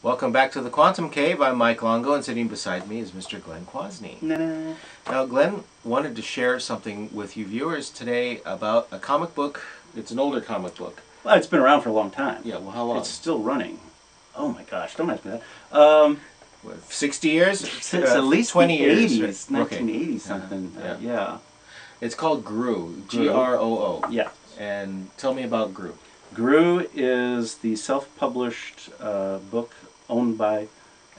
Welcome back to the Quantum Cave. I'm Mike Longo, and sitting beside me is Mr. Glen Quasny. Nah. Now, Glenn wanted to share something with you viewers today about a comic book. It's an older comic book. Well, it's been around for a long time. Yeah, well, how long? It's still running. Oh my gosh, don't ask me that. 60 years? Since at least 20 the years. 80s, 1980 something. Yeah. It's called Groo, G-R-O-O. Yeah. And tell me about Groo. Groo is the self-published book owned by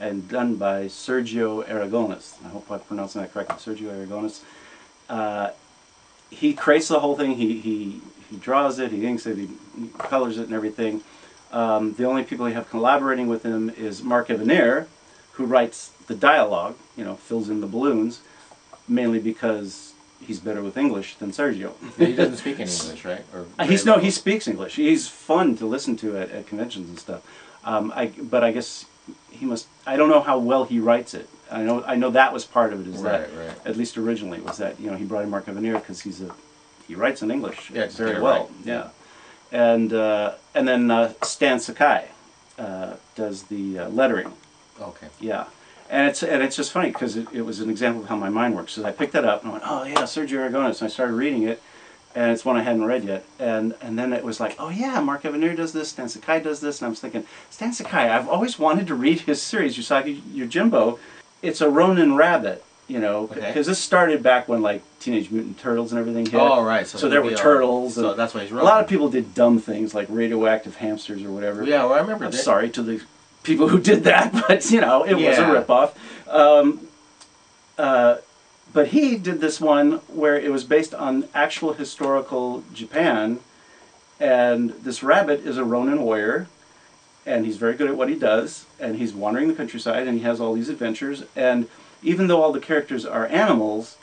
and done by Sergio Aragonés. I hope I'm pronouncing that correctly. Sergio Aragonés. He creates the whole thing. He draws it, he inks it, he colors it and everything. The only people he have collaborating with him is Mark Evanier, who writes the dialogue, fills in the balloons, mainly because he's better with English than Sergio. He doesn't speak any English, right? Or he speaks English. He's fun to listen to at conventions and stuff. But I guess he must. I don't know how well he writes it. I know that was part of it. Right. At least originally was that he brought in Mark Evanier because he writes in English very well. Right. Yeah. And then Stan Sakai does the lettering. Okay. Yeah. And it's just funny because it was an example of how my mind works. So I picked that up and I went, oh yeah, Sergio Aragonés, and I started reading it, and it's one I hadn't read yet. And then it was like, oh yeah, Mark Evanier does this, Stan Sakai does this, and I was thinking, Stan Sakai, I've always wanted to read his series, Usagi Yojimbo. It's a Ronin rabbit, because this started back when like Teenage Mutant Turtles and everything hit. Oh right, so there were turtles. So that's why he's a lot of people did dumb things like radioactive hamsters or whatever. Yeah, well I remember. I'm sorry to the people who did that, but it was a ripoff. But he did this one where it was based on actual historical Japan, and this rabbit is a Ronin warrior, and he's very good at what he does, and he's wandering the countryside, and he has all these adventures, and even though all the characters are animals,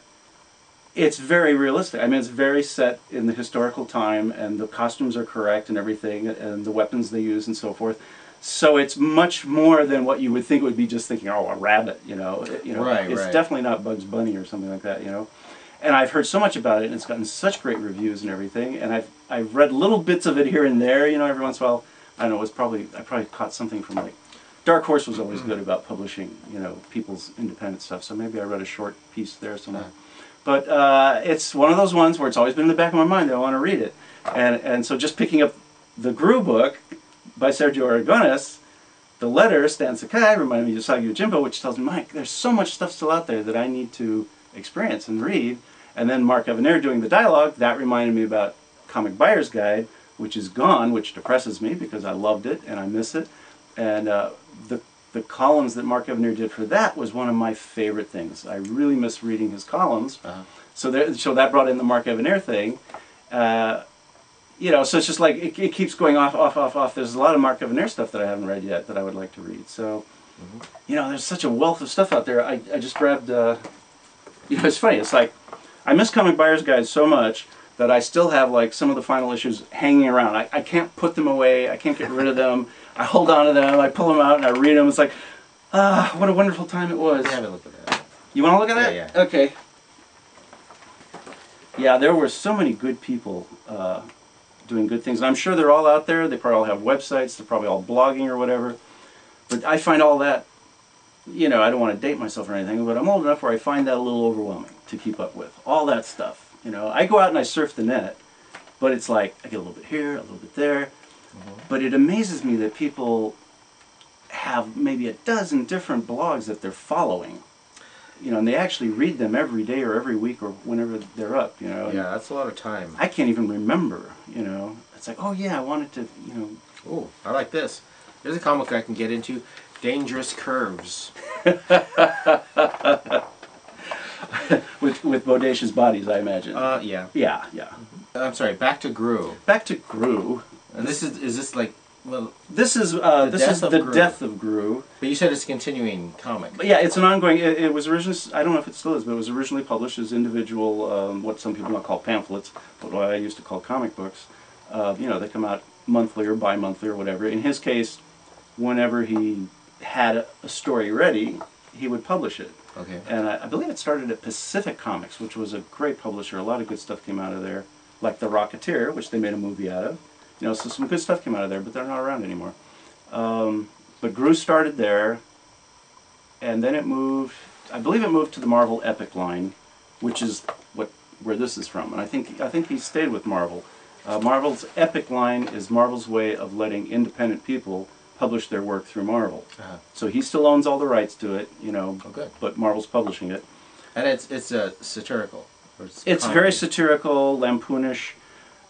it's very realistic. I mean, it's very set in the historical time, and the costumes are correct and everything, and the weapons they use and so forth. So it's much more than what you would think it would be just thinking, oh, a rabbit, Right, it's definitely not Bugs Bunny or something like that, And I've heard so much about it, and it's gotten such great reviews and everything, and I've read little bits of it here and there, every once in a while. I don't know, I probably caught something from like, Dark Horse was always good about publishing, people's independent stuff, so maybe I read a short piece there somewhere. But it's one of those ones where it's always been in the back of my mind that I want to read it. And so just picking up the Groo book by Sergio Aragonés, the letter, Stan Sakai, reminded me of Usagi Yojimbo, which tells me, Mike, there's so much stuff still out there that I need to experience and read. And then Mark Evanier doing the dialogue, that reminded me about Comic Buyer's Guide, which is gone, which depresses me because I loved it and I miss it. And the columns that Mark Evanier did for that was one of my favorite things. I really miss reading his columns. So that brought in the Mark Evanier thing. So it's just like, it keeps going off. There's a lot of Mark Evanier stuff that I haven't read yet that I would like to read. So, there's such a wealth of stuff out there. I just grabbed, it's funny. It's like, I miss Comic Buyer's Guide so much that I still have like some of the final issues hanging around. I can't put them away. I can't get rid of them. I hold on to them. I pull them out and I read them. It's like, what a wonderful time it was. Yeah, have a look at that. You want to look at that? Yeah. Okay. Yeah, there were so many good people doing good things. And I'm sure they're all out there. They probably all have websites. They're probably all blogging or whatever. But I find all that, I don't want to date myself or anything, but I'm old enough where I find that a little overwhelming to keep up with. All that stuff. I go out and I surf the net, but it's like I get a little bit here, a little bit there. But it amazes me that people have maybe a dozen different blogs that they're following. And they actually read them every day or every week or whenever they're up, Yeah, that's a lot of time. I can't even remember, It's like, oh yeah, I wanted to, Oh, I like this. There's a comic I can get into. Dangerous Curves. with bodacious bodies, I imagine. Yeah. Yeah. I'm sorry, back to Groo. Back to Groo. And is this like, well... This is the death of Groo. But you said it's a continuing comic. But yeah, it's an ongoing, it was originally, I don't know if it still is, but it was originally published as individual, what some people might call pamphlets, but what I used to call comic books. They come out monthly or bi-monthly or whatever. In his case, whenever he had a story ready, he would publish it. Okay. And I believe it started at Pacific Comics, which was a great publisher. A lot of good stuff came out of there, like The Rocketeer, which they made a movie out of. So some good stuff came out of there, but they're not around anymore. But Groo started there, and then it moved, I believe it moved to the Marvel Epic line, which is where this is from. And I think he stayed with Marvel. Marvel's Epic line is Marvel's way of letting independent people publish their work through Marvel. So he still owns all the rights to it, you know, but Marvel's publishing it. And it's satirical. It's very satirical, lampoonish.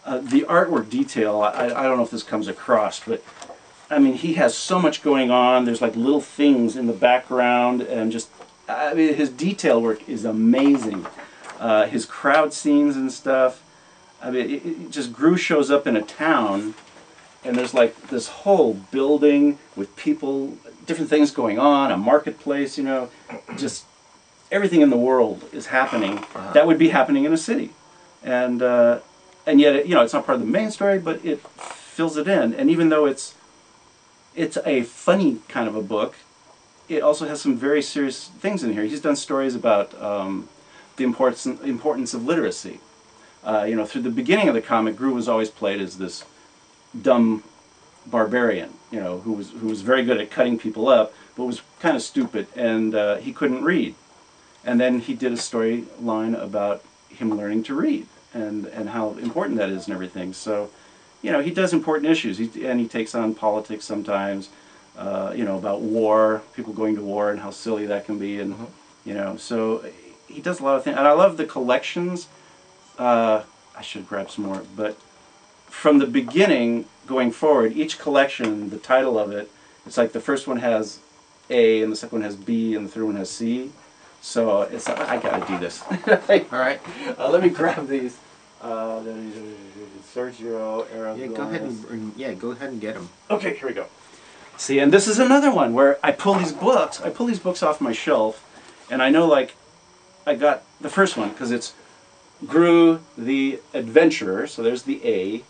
The artwork detail, I don't know if this comes across, but I mean, he has so much going on. There's like little things in the background, and just, I mean, his detail work is amazing. His crowd scenes and stuff. I mean, it just Groo shows up in a town, and there's like this whole building with people, different things going on, a marketplace, you know, just everything in the world is happening. That would be happening in a city, and yet, you know, it's not part of the main story, but it fills it in. And even though it's a funny kind of a book, it also has some very serious things in here. He's done stories about the importance of literacy. You know, through the beginning of the comic, Groo was always played as this dumb barbarian, you know, who was very good at cutting people up, but was kind of stupid, and he couldn't read. And then he did a storyline about him learning to read and how important that is and everything. So, you know, he does important issues, and he takes on politics sometimes, you know, about war, people going to war and how silly that can be, and, you know, so he does a lot of things. And I love the collections. I should grab some more, but from the beginning going forward, each collection, the title of it, it's like the first one has A, and the second one has B, and the third one has C. So it's like, I gotta do this. All right. Let me grab these. Sergio Aragonés. Yeah, go ahead and get them. Okay, here we go. See, and this is another one where I pull these books off my shelf, and I know, like, I got the first one because it's Groo the Adventurer, so there's the A.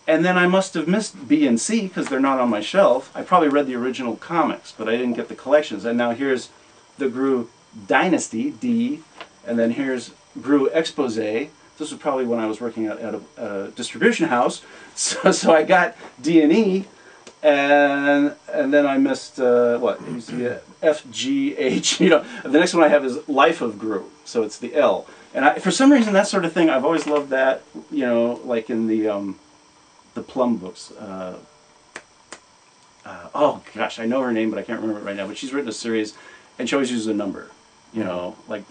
And then I must have missed B and C because they're not on my shelf. I probably read the original comics, but I didn't get the collections. And now here's the Groo Dynasty, D, and then here's Groo Expose. This was probably when I was working at a distribution house, so I got D and E, and then I missed what? F, G, H. You know, the next one I have is Life of Groo, so it's the L. And for some reason, that sort of thing, I've always loved that. You know, like in the Plum books. Oh gosh, I know her name, but I can't remember it right now. But she's written a series, and she always uses a number. You know, like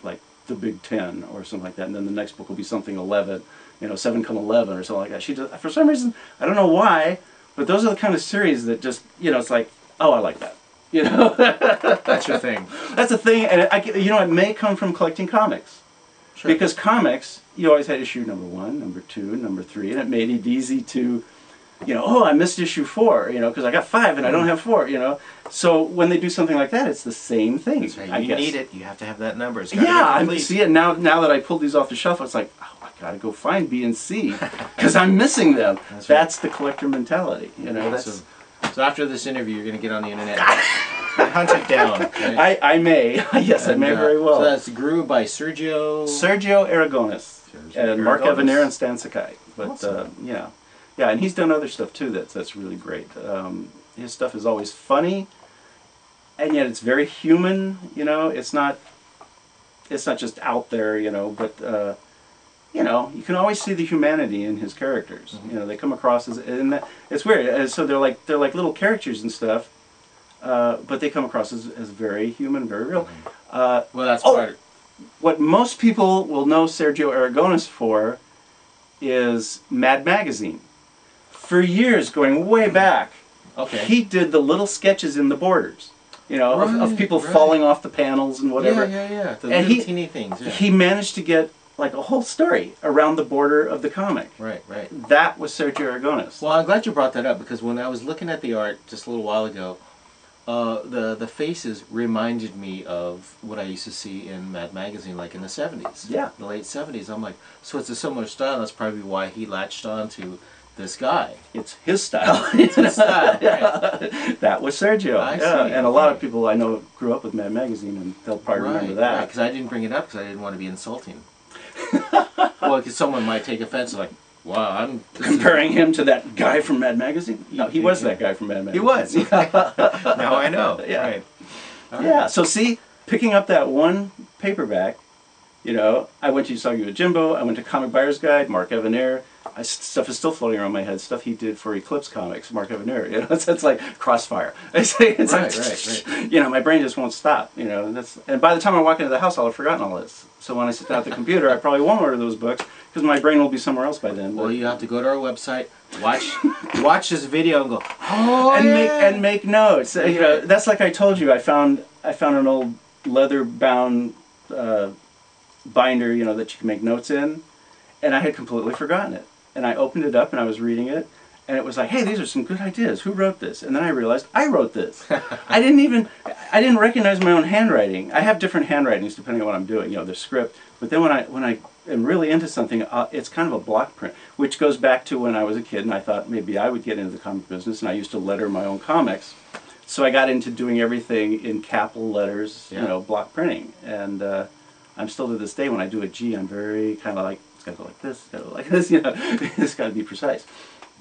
the Big 10 or something like that. And then the next book will be something 11. You know, 7 come 11 or something like that. She does, for some reason, I don't know why, but those are the kind of series that just, you know, it's like, oh, I like that. You know, that's your thing. That's a thing, and you know, it may come from collecting comics. Sure. Because comics, you always had issue number 1, number 2, number 3, and it made it easy to, you know, oh, I missed issue 4, you know, because I got 5 and I don't have 4, you know. So when they do something like that, it's the same thing. That's right. You need it. You have to have that number. Yeah, I see it now. Now that I pulled these off the shelf, it's like, oh, I gotta go find B and C because I'm missing them. That's the collector mentality, you know. That's so after this interview, you're gonna get on the internet. Hunt it down. Right? I may. Yes, I may very well. So that's Groo by Sergio Aragonés. And Mark Evanier and Stan Sakai. But awesome. Yeah, and he's done other stuff too. That's really great. His stuff is always funny, and yet it's very human. You know, it's not just out there. You know, but you know, you can always see the humanity in his characters. You know, they come across as, and it's weird. So they're like little characters and stuff. But they come across as very human, very real. Well, that's part. What most people will know Sergio Aragonés for is Mad Magazine. For years, going way back, he did the little sketches in the borders, you know, of people falling off the panels and whatever. Yeah. The little teeny things. Yeah. He managed to get like a whole story around the border of the comic. Right. That was Sergio Aragonés. Well, I'm glad you brought that up because when I was looking at the art just a little while ago, the faces reminded me of what I used to see in Mad Magazine, like in the 70s. Yeah. The late 70s. I'm like, so it's a similar style. That's probably why he latched on to this guy. It's his style. It's his style, right. That was Sergio. I see. And a lot of people I know grew up with Mad Magazine, and they'll probably remember that. Right, because I didn't bring it up because I didn't want to be insulting. Well, because someone might take offense, like, Wow, comparing him to that guy from Mad Magazine. No, he was that guy from Mad Magazine. He was. Now I know. Yeah. Right. Yeah. So see, picking up that one paperback, you know, I went to Usagi Yojimbo, I went to Comic Buyer's Guide, Mark Evanier. Stuff is still floating around my head. Stuff he did for Eclipse Comics, Mark Evanier. You know, it's like Crossfire. It's Right. You know, my brain just won't stop. You know, and by the time I walk into the house, I'll have forgotten all this. So when I sit down at the computer, I probably won't order those books because my brain will be somewhere else by then. Well, you have to go to our website, watch this video, and go, oh, and make notes. You know, that's like I told you. I found an old leather bound binder, you know, that you can make notes in, and I had completely forgotten it. And I opened it up and I was reading it, and it was like, hey, these are some good ideas. Who wrote this? And then I realized I wrote this. I didn't recognize my own handwriting. I have different handwritings depending on what I'm doing, you know, the script. But then when I am really into something, it's kind of a block print, which goes back to when I was a kid and I thought maybe I would get into the comic business, and I used to letter my own comics. So I got into doing everything in capital letters, you know, block printing. And I'm still to this day, when I do a G, I'm very kind of like, it's got to go like this, it's got to go like this, you know, it's got to be precise.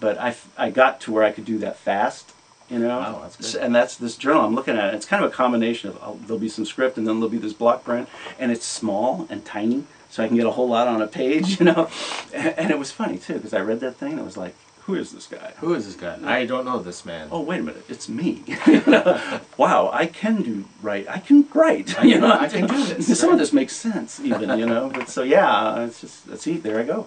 But I got to where I could do that fast, you know. Wow, that's good. And that's this journal I'm looking at. It's kind of a combination of, there'll be some script and then there'll be this block print, and it's small and tiny, so I can get a whole lot on a page, you know. And it was funny too, because I read that thing and it was like, who is this guy? Who is this guy? I don't know this man. Oh, wait a minute, it's me. Wow, I can write. You know, I can do this. Some of this makes sense, even, you know. But so yeah, it's just, see, there I go.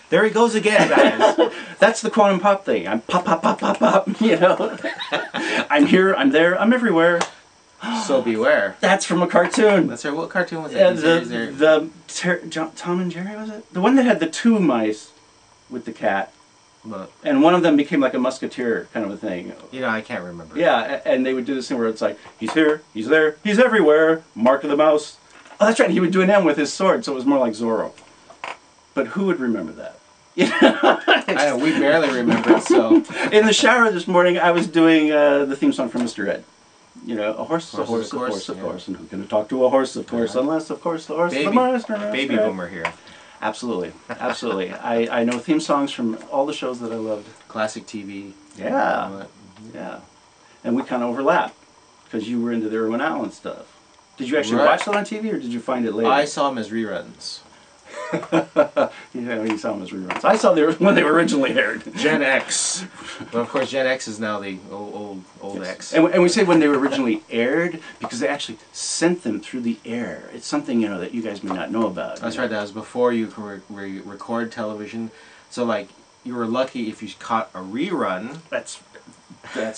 There he goes again, guys. That's the quantum pop thing. I'm pop, you know. I'm here, I'm there, I'm everywhere. So beware. That's from a cartoon. That's right. What cartoon was that? Tom and Jerry, was it? The one that had the two mice with the cat. But, and one of them became like a musketeer kind of a thing. you know, I can't remember. Yeah, and they would do this thing where it's like, he's here, he's there, he's everywhere, Mark of the Mouse. Oh, that's right, he would do an M with his sword, so it was more like Zorro. But who would remember that? I know, we barely remember it, so. In the shower this morning, I was doing the theme song from Mr. Ed. You know, a horse is a horse, of course, and who can talk to a horse, of course, unless, of course, the horse is the master. Baby boomer here. Absolutely, absolutely. I know theme songs from all the shows that I loved. Classic TV. Yeah, yeah. And we kind of overlap, because you were into the Irwin Allen stuff. Did you actually watch it on TV, or did you find it later? I saw them as reruns. Yeah, you saw them as reruns. I saw them when they were originally aired. Gen X. Well, of course, Gen X is now the old X. And we say when they were originally aired because they actually sent them through the air. It's something, you know, that you guys may not know about. That's right. That was before you could record television. So, like, you were lucky if you caught a rerun. That's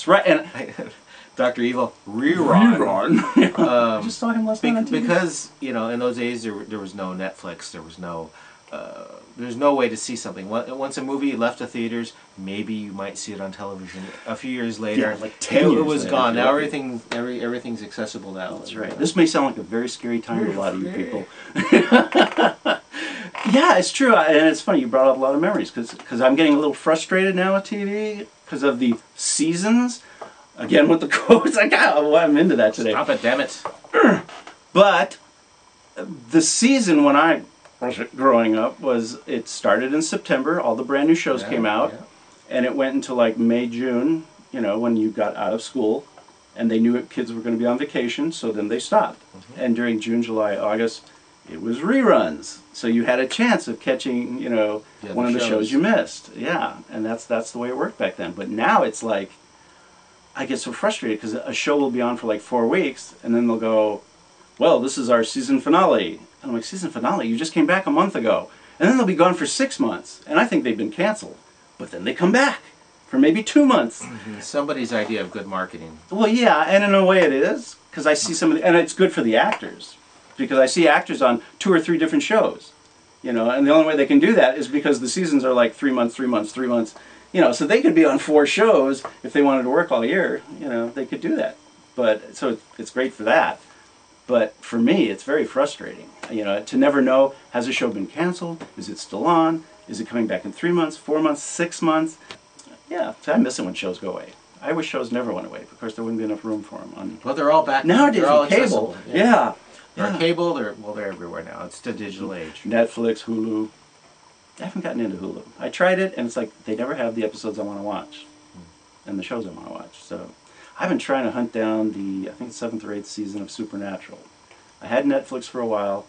right. And Dr. Evil rerun. I just saw him last night on TV. Because, you know, in those days there was no Netflix, there's no way to see something. Once a movie left the theaters, maybe you might see it on television. A few years later, like 10 years it was later, gone. Now everything's accessible now. That's right. This may sound like a very scary time to a lot of you people. Yeah, it's true, and it's funny. You brought up a lot of memories because I'm getting a little frustrated now with TV because of the seasons. Again, with the quotes, I'm into that today. Stop it, damn it. But the season when I was growing up it started in September. All the brand new shows came out, and it went until like May, June. You know, when you got out of school, and they knew kids were going to be on vacation, so then they stopped. And during June, July, August, it was reruns. So you had a chance of catching, you know, one of the shows you missed. Yeah, and that's the way it worked back then. But now it's like, I get so frustrated because a show will be on for like 4 weeks, and then they'll go, well, this is our season finale. And I'm like, season finale? You just came back a month ago. And then they'll be gone for 6 months. And I think they've been canceled. But then they come back for maybe 2 months. Somebody's idea of good marketing. Well, yeah, and in a way it is. Because I see some of the, and it's good for the actors. Because I see actors on 2 or 3 different shows. You know, and the only way they can do that is because the seasons are like 3 months, 3 months, 3 months. You know, so they could be on 4 shows if they wanted to work all year. You know, they could do that. But so it's great for that. But for me, it's very frustrating. You know, to never know, has a show been canceled? Is it still on? Is it coming back in 3 months, 4 months, 6 months? Yeah, so I miss it when shows go away. I wish shows never went away. Of course, there wouldn't be enough room for them. Well, they're all back. Nowadays, they're all on cable. Yeah. They're cable. They're everywhere now. It's the digital age. Netflix, Hulu. I haven't gotten into Hulu. I tried it, and it's like they never have the episodes I want to watch, and the shows I want to watch. So I've been trying to hunt down I think it's 7th or 8th season of Supernatural. I had Netflix for a while,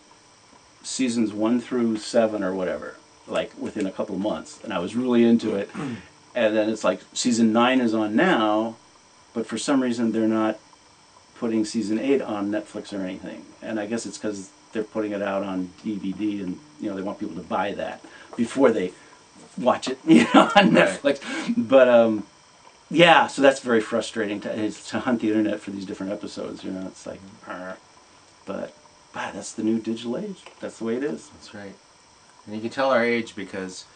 seasons 1 through 7 or whatever, like within a couple months, and I was really into it. And then it's like season 9 is on now, but for some reason they're not putting season 8 on Netflix or anything. And I guess it's because they're putting it out on DVD, and they want people to buy that before they watch it, on Netflix. But yeah, so that's very frustrating to hunt the internet for these different episodes. It's like, but that's the new digital age. That's the way it is. That's right. And you can tell our age because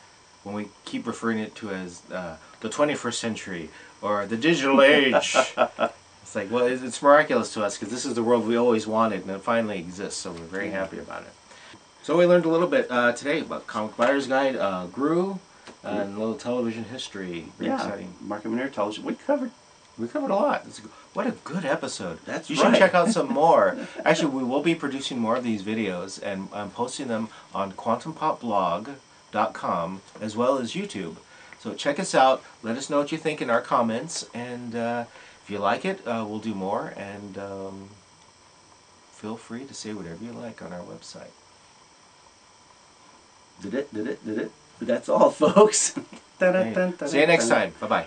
when we keep referring it to as the 21st century or the digital age, it's like, well, it's miraculous to us because this is the world we always wanted, and it finally exists, so we're very happy about it. So we learned a little bit today about Comic Buyer's Guide, Groo, and a little television history. Very exciting. Market Manure television. We covered a lot. What a good episode. That's You right. should check out some more. Actually, we will be producing more of these videos, and I'm posting them on quantumpopblog.com as well as YouTube. So check us out. Let us know what you think in our comments, and if you like it, we'll do more, and feel free to say whatever you like on our website. Did it. That's all, folks. See you next time. Bye-bye.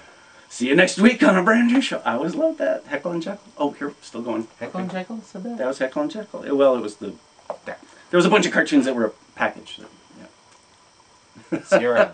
See you next week on a brand new show. I always love that. Heckle and Jekyll. Oh, here, still going. Heckle and Jekyll said that? That was Heckle and Jekyll. Well, it was there was a bunch of cartoons that were packaged. See you around.